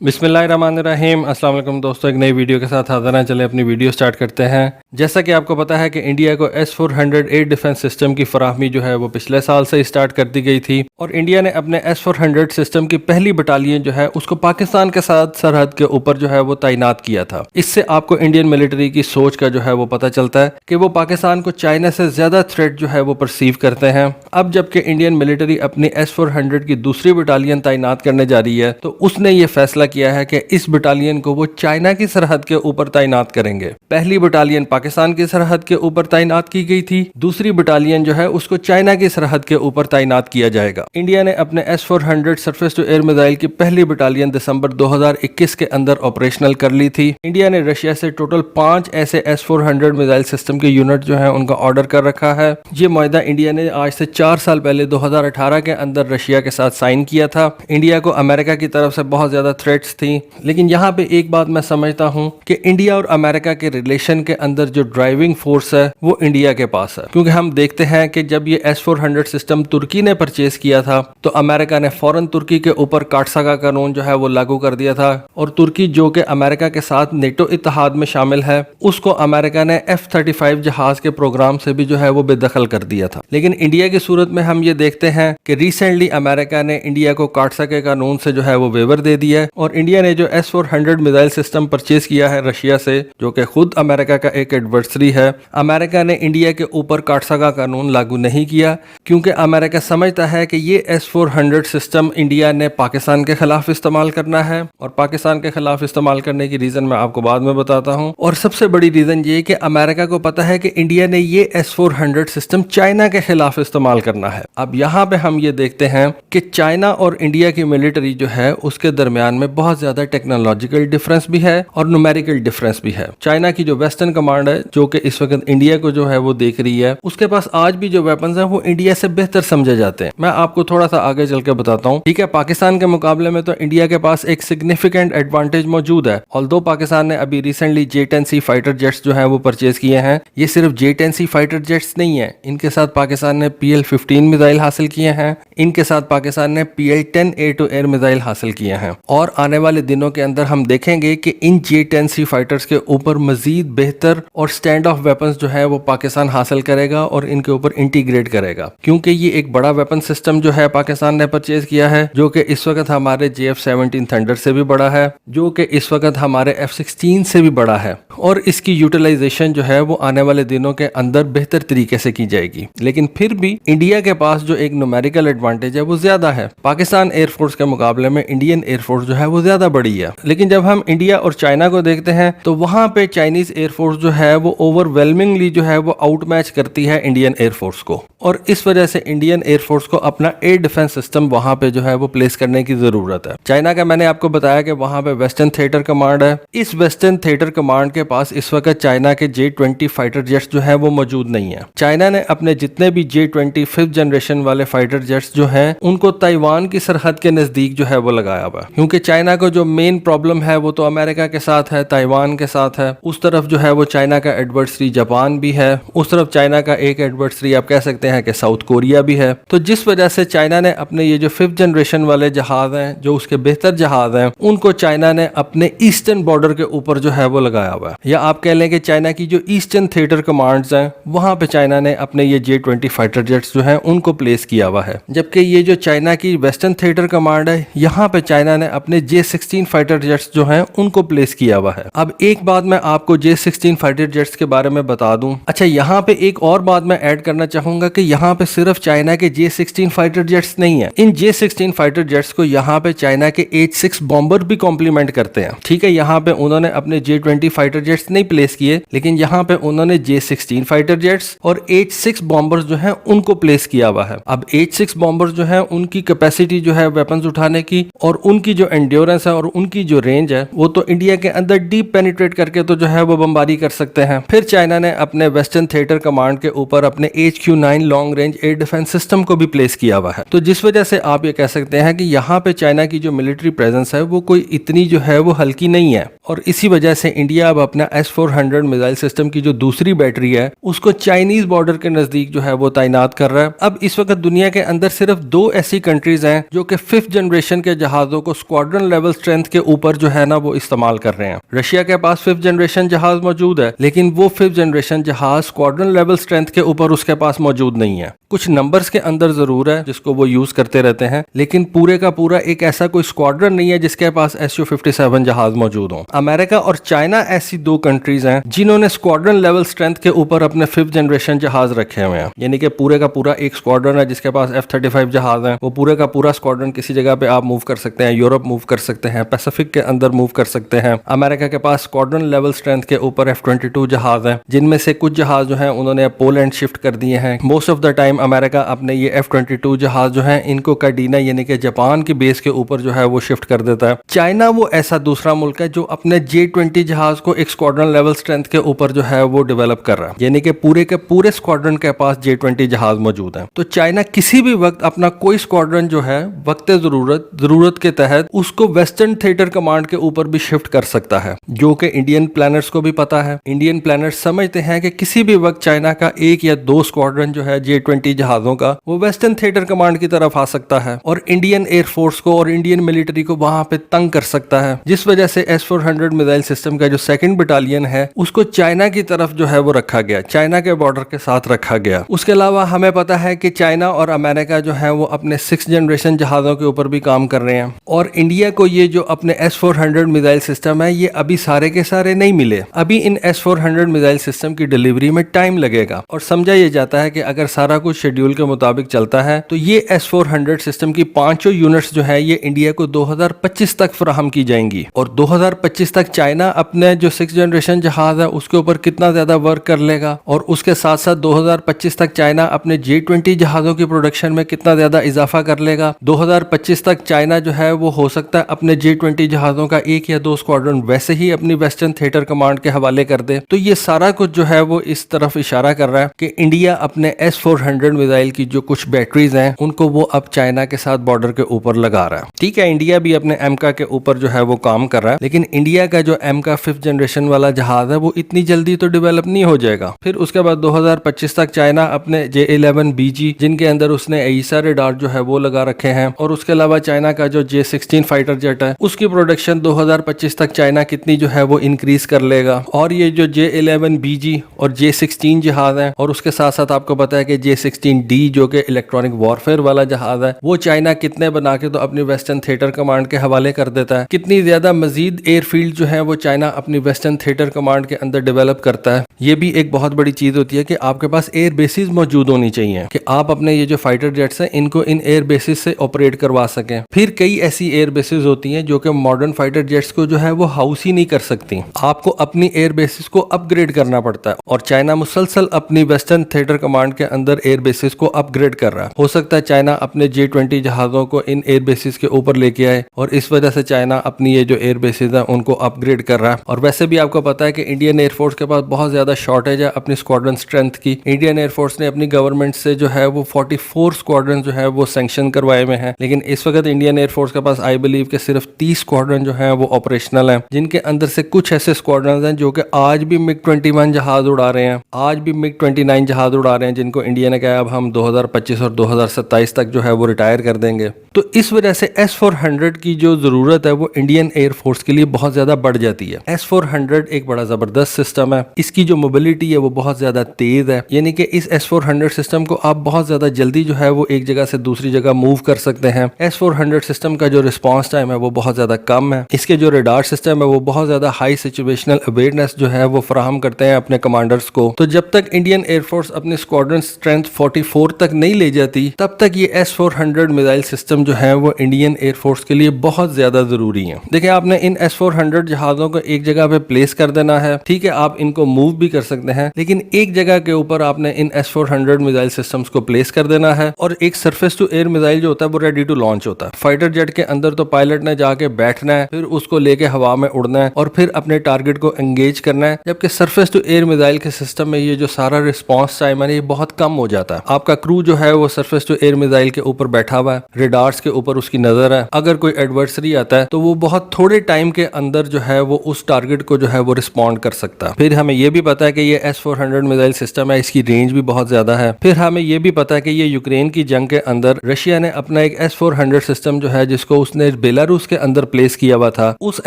बिस्मिल्लाहिर्रहमानिर्रहीम। अस्सलाम वालेकुम दोस्तों, एक नई वीडियो के साथ हाजिर हैं। चले अपनी वीडियो स्टार्ट करते हैं। जैसा कि आपको पता है कि इंडिया को S-400 एयर डिफेंस सिस्टम की फराहमी जो है वो पिछले साल से स्टार्ट कर दी गई थी और इंडिया ने अपने S-400 सिस्टम की पहली बटालियन जो है उसको पाकिस्तान के साथ सरहद के ऊपर जो है वो तैनात किया था। इससे आपको इंडियन मिलिट्री की सोच का जो है वो पता चलता है कि वो पाकिस्तान को चाइना से ज्यादा थ्रेट जो है वो परसीव करते हैं। अब जबकि इंडियन मिलिट्री अपनी S-400 की दूसरी बटालियन तैनात करने जा रही है तो उसने ये फैसला किया है कि इस बटालियन को वो चाइना की सरहद के ऊपर तैनात करेंगे। पहली बटालियन पाकिस्तान की सरहद के ऊपर तैनात की गई थी, दूसरी बटालियन जो है उसको चाइना की सरहद के ऊपर तैनात किया जाएगा। इंडिया ने अपने S-400 surface to air missile की पहली बटालियन दिसंबर 2021 के अंदर ऑपरेशनल कर ली थी। इंडिया ने रशिया से टोटल 5 ऐसे S-400 मिसाइल सिस्टम के यूनिट जो है उनका ऑर्डर कर रखा है। ये मुआहदा इंडिया ने आज से 4 साल पहले 2018 के अंदर रशिया के साथ साइन किया था। इंडिया को अमेरिका की तरफ से बहुत ज्यादा थ्रेट्स थी, लेकिन यहाँ पे एक बात मैं समझता हूँ कि इंडिया और अमेरिका के रिलेशन के अंदर जो ड्राइविंग फोर्स है वो इंडिया के पास है। क्योंकि हम देखते हैं कि जब ये S-400 सिस्टम तुर्की ने परचेज किया था तो अमेरिका ने फौरन तुर्की के ऊपर काटसागा कानून जो है वो लागू कर दिया था और तुर्की जो कि अमेरिका के साथ नेटो इत्तेहाद में शामिल है उसको अमेरिका ने F-35 जहाज के प्रोग्राम से भी जो है वो बेदखल कर दिया था। लेकिन इंडिया की सूरत में हम ये देखते हैं कि रिसेंटली अमेरिका ने इंडिया को काटसागा कानून से जो है वो वेवर दे दिया है और इंडिया ने जो S-400 मिसाइल सिस्टम परचेज किया है रशिया से, जो कि खुद अमेरिका का एक एडवर्सरी है, अमेरिका ने इंडिया के ऊपर काटसागा कानून लागू नहीं किया क्योंकि अमेरिका समझता है कि ये S-400 सिस्टम इंडिया ने पाकिस्तान के खिलाफ इस्तेमाल करना है और पाकिस्तान के खिलाफ इस्तेमाल करने की रीजन मैं आपको बाद में बताता हूँ। और सबसे बड़ी रीजन ये कि अमेरिका को पता है कि इंडिया ने ये S-400 सिस्टम चाइना के खिलाफ इस्तेमाल करना है। अब यहाँ पे हम ये देखते हैं कि चाइना और इंडिया की मिलिट्री जो है उसके दरमियान में बहुत ज्यादा टेक्नोलॉजिकल डिफरेंस भी है और न्यूमेरिकल डिफरेंस भी है। चाइना की जो वेस्टर्न कमांड है जो कि इस वक्त इंडिया को जो है वो देख रही है, उसके पास आज भी जो वेपन्स हैं वो इंडिया से बेहतर समझे जाते हैं। मैं आपको थोड़ा सा आगे चल के बताता हूँ। ठीक है, पाकिस्तान के मुकाबले में तो इंडिया के पास एक सिग्निफिकेंट एडवांटेज मौजूद है। ऑल्दो पाकिस्तान ने अभी रिसेंटली J-10C फाइटर जेट्स जो है वो परचेज किए हैं। ये सिर्फ J-10C फाइटर जेट्स नहीं है, इनके साथ पाकिस्तान ने PL-15 मिसाइल हासिल किए हैं, इनके साथ पाकिस्तान ने PL-10 air to air missile हासिल किए हैं और आने वाले दिनों के अंदर हम देखेंगे कि इन J-10C फाइटर्स के ऊपर मजीद बेहतर और स्टैंड ऑफ वेपन्स जो है वो पाकिस्तान हासिल करेगा और इनके ऊपर इंटीग्रेट करेगा क्योंकि ये एक बड़ा वेपन सिस्टम जो है पाकिस्तान ने परचेज किया है जो कि इस वक्त हमारे JF-17 थंडर से भी बड़ा है, जो कि इस वक्त हमारे F-16 से भी बड़ा है और इसकी यूटिलाइजेशन जो है वो आने वाले दिनों के अंदर बेहतर तरीके से की जाएगी। लेकिन फिर भी इंडिया के पास जो एक न्यूमेरिकल एडवांटेज है वो ज्यादा है। पाकिस्तान एयरफोर्स के मुकाबले में इंडियन एयरफोर्स जो है वो ज्यादा बड़ी है। लेकिन जब हम इंडिया और चाइना को देखते हैं तो वहां पे चाइनीज एयरफोर्स जो है वो ओवरवेलमिंगली जो है वो आउटमैच करती है इंडियन एयरफोर्स को और इस वजह से इंडियन एयरफोर्स को अपना एयर डिफेंस सिस्टम वहां पे जो है वो प्लेस करने की जरूरत है। चाइना का मैंने आपको बताया कि वहां पे वेस्टर्न थिएटर कमांड है। इस वेस्टर्न थिएटर कमांड के पास इस वक्त चाइना के J-20 फाइटर जेट्स जो है वो मौजूद नहीं है। चाइना ने अपने जितने भी J-20 5th जनरेशन वाले फाइटर जेट्स जो हैं उनको ताइवान की सरहद के नजदीक जो है वो लगाया हुआ है क्योंकि चाइना को जो मेन प्रॉब्लम है वो तो अमेरिका के साथ है, ताइवान के साथ है। उस तरफ जो है वो चाइना का एडवर्सरी जापान भी है, उस तरफ चाइना का एक एडवर्सरी आप कह सकते हैं कि साउथ कोरिया भी है। तो जिस वजह से चाइना ने अपने ये जो 5th जनरेशन वाले जहाज हैं, जो उसके बेहतर जहाज हैं, उनको चाइना ने अपने ईस्टर्न बॉर्डर के ऊपर जो है वो लगाया हुआ है। या आप कह लें कि चाइना की जो ईस्टर्न थिएटर कमांड्स हैं वहां पे चाइना ने अपने ये J-20 फाइटर जेट्स जो है उनको प्लेस किया हुआ है। जबकि ये जो चाइना की वेस्टर्न थिएटर कमांड है यहाँ पे चाइना ने अपने J-16 फाइटर जेट्स जो हैं उनको प्लेस किया हुआ है। अब एक बात मैं आपको J-16 फाइटर जेट्स के बारे में बता दूं। अच्छा, यहाँ पे एक और बात मैं ऐड करना चाहूंगा कि यहाँ पे सिर्फ चाइना के J-16 फाइटर जेट्स नहीं है। इन J-16 फाइटर जेट्स को यहाँ पे चाइना के H-6 बॉम्बर भी कॉम्प्लीमेंट करते हैं। ठीक है, यहाँ पे उन्होंने अपने J-20 फाइटर जेट्स नहीं प्लेस किए, लेकिन यहाँ पे उन्होंने J-16 फाइटर जेट्स और H-6 बॉम्बर्स जो है उनको प्लेस किया हुआ है। अब H-6 बॉम्बर्स जो है उनकी कैपेसिटी जो है वेपन्स उठाने की और उनकी जो एंड्योरेंस है और उनकी जो रेंज है वो तो इंडिया के अंदर डीप पेनिट्रेट करके तो जो है वो बमबारी कर सकते हैं। फिर चाइना ने अपने वेस्टर्न थिएटर कमांड के ऊपर अपने HQ-9 long range air defence system को भी प्लेस किया हुआ है। तो जिस वजह से आप ये कह सकते हैं कि यहाँ पे चाइना की जो मिलिट्री प्रेजेंस है वो कोई इतनी जो है वो हल्की नहीं है और इसी वजह से इंडिया अब अपना S-400 मिसाइल सिस्टम की जो दूसरी बैटरी है उसको चाइनीज बॉर्डर के नजदीक जो है वो तैनात कर रहा है। अब इस वक्त दुनिया के अंदर सिर्फ 2 ऐसी कंट्रीज हैं जो कि 5th जनरेशन के जहाजों को स्क्वाड्रन लेवल स्ट्रेंथ के ऊपर जो है ना वो इस्तेमाल कर रहे हैं। रशिया के पास 5th जनरेशन जहाज मौजूद है, लेकिन वो 5th जनरेशन जहाज स्क्वाड्रन लेवल स्ट्रेंथ के ऊपर उसके पास मौजूद नहीं है। कुछ नंबर्स के अंदर जरूर है जिसको वो यूज करते रहते हैं, लेकिन पूरे का पूरा एक ऐसा कोई स्क्वाड्रन नहीं है जिसके पास Su-57 जहाज मौजूद हो। अमेरिका और चाइना ऐसी 2 कंट्रीज हैं जिन्होंने स्क्वाड्रन लेवल स्ट्रेंथ के ऊपर अपने 5th जनरेशन जहाज रखे हुए हैं, यानी कि पूरे का पूरा एक स्क्वाड्रन है जिसके पास F-35 जहाज है। वो पूरे का पूरा स्क्वाड्रन किसी जगह पे आप मूव कर सकते हैं, यूरोप मूव कर सकते हैं, पैसिफिक के अंदर मूव कर सकते हैं। अमेरिका के पास स्क्वाड्रन लेवल स्ट्रेंथ के ऊपर F-22 जहाज है, जिनमें से कुछ जहाज जो है उन्होंने पोलैंड शिफ्ट कर दिए हैं। Most of the time America अपने ये F-22 जहाज जो है इनको काडीना यानी कि जापान के बेस के ऊपर जो है वो शिफ्ट कर देता है। चाइना वो ऐसा दूसरा मुल्क है जो अपने J-20 जहाज को एक स्क्वाड्रन लेवल स्ट्रेंथ के ऊपर जो है वो डेवलप कर रहा है, यानी कि पूरे के पूरे स्क्वाड्रन के पास J-20 जहाज मौजूद है। तो चाइना किसी भी वक्त अपना कोई स्क्वाड्रन जो है वक्त जरूरत के तहत उसको वेस्टर्न थिएटर कमांड के ऊपर भी शिफ्ट कर सकता है, जो कि इंडियन प्लानर्स को भी पता है। इंडियन प्लानर्स समझते हैं कि किसी भी वक्त चाइना का 1 या 2 स्क्वाड्रन जो है J-20 जहाजों का वो वेस्टर्न थिएटर कमांड की तरफ आ सकता है और इंडियन एयरफोर्स को और इंडियन मिलिट्री को वहां पे तंग कर सकता है, जिस वजह से S-400 मिसाइल सिस्टम का जो 2nd बटालियन है उसको चाइना की तरफ जो है वो रखा गया, चाइना के बॉर्डर के साथ रखा गया। उसके अलावा हमें पता है कि चाइना और अमेरिका जो है वो अपने 6th जनरेशन जहाजों के ऊपर भी काम कर रहे हैं, और इंडिया को ये जो अपने S-400 मिसाइल सिस्टम है ये अभी सारे के सारे नहीं मिले। अभी इन S-400 मिसाइल सिस्टम की डिलीवरी में टाइम लगेगा, और समझा यह जाता है कि अगर सारा कुछ शेड्यूल के मुताबिक चलता है तो ये S-400 सिस्टम की 5 यूनिट्स जो है ये इंडिया को 2025 तक फराहम की जाएंगी। और 2025 तक चाइना अपने जो 6th जनरेशन जहाज है उसके ऊपर कितना ज्यादा वर्क कर लेगा, और उसके साथ साथ 2025 तक चाइना अपने J-20 जहाजों की प्रोडक्शन में कितना ज्यादा इजाफा कर लेगा। 2025 तक चाइना जो है वो हो सकता है अपने J-20 जहाजों का 1 या 2 स्क्वाड्रन वैसे ही अपनी वेस्टर्न थिएटर कमांड के हवाले कर दे। तो ये सारा कुछ जो है वो इस तरफ इशारा कर रहा है कि इंडिया अपने S-400 मिसाइल की जो कुछ बैटरीज हैं उनको वो अब चाइना के साथ बॉर्डर के ऊपर लगा रहा है। ठीक है, इंडिया भी अपने MK के ऊपर जो है वो काम कर रहा है, लेकिन इंडिया का जो MK 5th जनरेशन वाला जहाज है वो इतनी जल्दी तो डेवलप नहीं हो जाएगा। फिर उसके बाद 2025 तक चाइना अपने J-11BG जिनके अंदर उसने AESA रेडार जो है वो लगा रखे हैं, और उसके अलावा चाइना का जो J-16 फाइटर जेट है उसकी प्रोडक्शन 2025 तक चाइना कितनी जो है वो इंक्रीज कर लेगा। और ये जो J-11BG और J-16 जहाज है, और उसके साथ साथ आपको पता है कि J-16D जो कि इलेक्ट्रॉनिक वॉरफेयर वाला जहाज है वो चाइना कितने बना के तो अपनी वेस्टर्न थिएटर कमांड के हवाले कर देता है। कितनी ज्यादा मजीद एयरफील्ड जो है वो चाइना अपनी वेस्टर्न थिएटर कमांड के अंदर डेवलप करता है। ये भी एक बहुत बड़ी चीज होती है कि आपके पास एयर बेसिस मौजूद होनी चाहिए कि आप अपने ये जो फाइटर जेट्स हैं इनको इन एयर बेसिस से ऑपरेट करवा सकें। फिर कई ऐसी एयर बेसिस होती हैं जो कि मॉडर्न फाइटर जेट्स को जो है वो हाउस ही नहीं कर सकती, आपको अपनी एयर बेसिस को अपग्रेड करना पड़ता है, और चाइना मुसलसल अपनी वेस्टर्न थिएटर कमांड के अंदर एयर बेसिस को अपग्रेड कर रहा है। हो सकता है चाइना अपने J-20 जहाजों को इन एयर बेसिस के ऊपर लेके आए, और इस वजह से चाइना अपनी ये जो एयर बेसिस है उनको अपग्रेड कर रहा है। और वैसे भी आपको पता है कि इंडियन एयरफोर्स के पास बहुत ज्यादा शॉर्टेज है अपनी स्क्वाड्रन स्ट्रेंथ की। इंडियन एयरफोर्स ने अपनी गवर्नमेंट से जो है वो 44 स्क्वाड्रन जो है वो सैंक्शन करवाए हुए हैं, लेकिन इस वक्त इंडियन एयरफोर्स के पास आई बिलीव के सिर्फ 30 स्क्वाड्रन जो है वो ऑपरेशनल है, जिनके अंदर से कुछ ऐसे स्क्वाड्रन हैं जो कि आज भी MiG-21 जहाज उड़ा रहे हैं, आज भी MiG-29 जहाज उड़ा रहे हैं, जिनको इंडिया ने कहा अब हम 2025 और 2027 तक जो है वो रिटायर कर देंगे। तो इस वजह से S-400 की जो जरूरत है वो इंडियन एयरफोर्स के लिए बहुत ज्यादा बढ़ जाती है। S-400 एक बड़ा जबरदस्त सिस्टम है, इसकी जो मोबिलिटी है वो बहुत ज्यादा तेज है, यानी कि इस S-400 सिस्टम को आप बहुत ज्यादा जल्दी जो है वो एक जगह से दूसरी जगह मूव कर सकते हैं। S-400 सिस्टम का जो रिस्पॉन्स टाइम है वो बहुत ज्यादा कम है। इसके जो रेडार सिस्टम है वो बहुत ज्यादा हाई सिचुएशनल अवेयरनेस जो है वो फराहम करते हैं अपने कमांडर्स को। तो जब तक इंडियन एयरफोर्स अपनी स्क्वाड्रन स्ट्रेंथ 44 तक नहीं ले जाती तब तक ये S-400 मिसाइल सिस्टम जो है वो इंडियन एयरफोर्स के लिए बहुत ज्यादा जरूरी है। देखिए, आपने इन S-400 जहाजों को एक जगह पे प्लेस कर देना है, ठीक है, आप इनको मूव भी कर सकते हैं, लेकिन एक जगह के ऊपर आपने इन S-400 मिसाइल सिस्टम्स को प्लेस कर देना है, और एक सरफेस टू एयर मिसाइल जो होता है वो रेडी टू लॉन्च होता है। फाइटर जेट के अंदर तो पायलट ने जाके बैठना है, फिर उसको लेके हवा में उड़ना है और फिर अपने टारगेट को एंगेज करना है, जबकि सरफेस टू एयर मिसाइल के सिस्टम में ये जो सारा रिस्पॉन्स टाइम है ये बहुत कम हो जाता है। आपका क्रू जो है वो सरफेस टू एयर मिसाइल के ऊपर बैठा हुआ है, रेडार मार्स के ऊपर उसकी नजर है, अगर कोई एडवर्सरी आता है तो वो बहुत थोड़े टाइम के अंदर जो है वो उस टारगेट को जो है वो रिस्पॉन्ड कर सकता है। फिर हमें ये भी पता है कि ये S-400 मिसाइल सिस्टम है, इसकी रेंज भी बहुत ज्यादा है। फिर हमें ये भी पता है कि ये यूक्रेन की जंग के अंदर रशिया ने अपना एक S-400 सिस्टम जो है जिसको उसने बेलारूस के अंदर प्लेस किया हुआ था, उस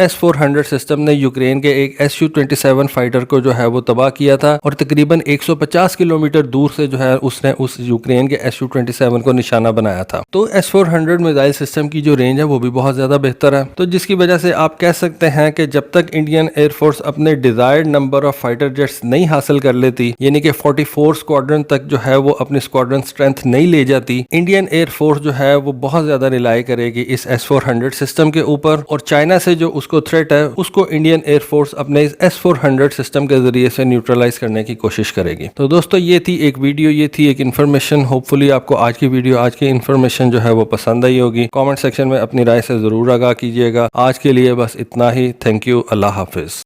S-400 सिस्टम ने यूक्रेन के एक Su-27 फाइटर को जो है वो तबाह किया था और तकरीबन 150 किलोमीटर दूर से जो है उसने उस यूक्रेन के Su-27 को निशाना बनाया था। तो S-400 मिसाइल सिस्टम की जो रेंज है वो भी बहुत ज्यादा बेहतर है, तो जिसकी वजह से आप कह सकते हैं कि जब तक इंडियन एयरफोर्स अपने desired number of fighter jets नहीं हासिल कर लेती, यानी कि 44 स्क्वाड्रन तक जो है वो अपनी स्क्वाड्रन स्ट्रेंथ नहीं ले जाती, इंडियन एयरफोर्स जो है वो बहुत ज्यादा रिलाई करेगी इस S-400 सिस्टम के ऊपर, और चाइना से जो उसको थ्रेट है उसको इंडियन एयरफोर्स अपने इस S-400 सिस्टम के जरिए से न्यूट्रलाइज करने की कोशिश करेगी। तो दोस्तों ये थी एक वीडियो, ये थी एक इन्फॉर्मेशन। होपफुली आपको आज की वीडियो, आज की इन्फॉर्मेशन जो है वो पसंद आई होगी। कमेंट सेक्शन में अपनी राय से जरूर आगाह कीजिएगा। आज के लिए बस इतना ही। Thank you. Allah Hafiz.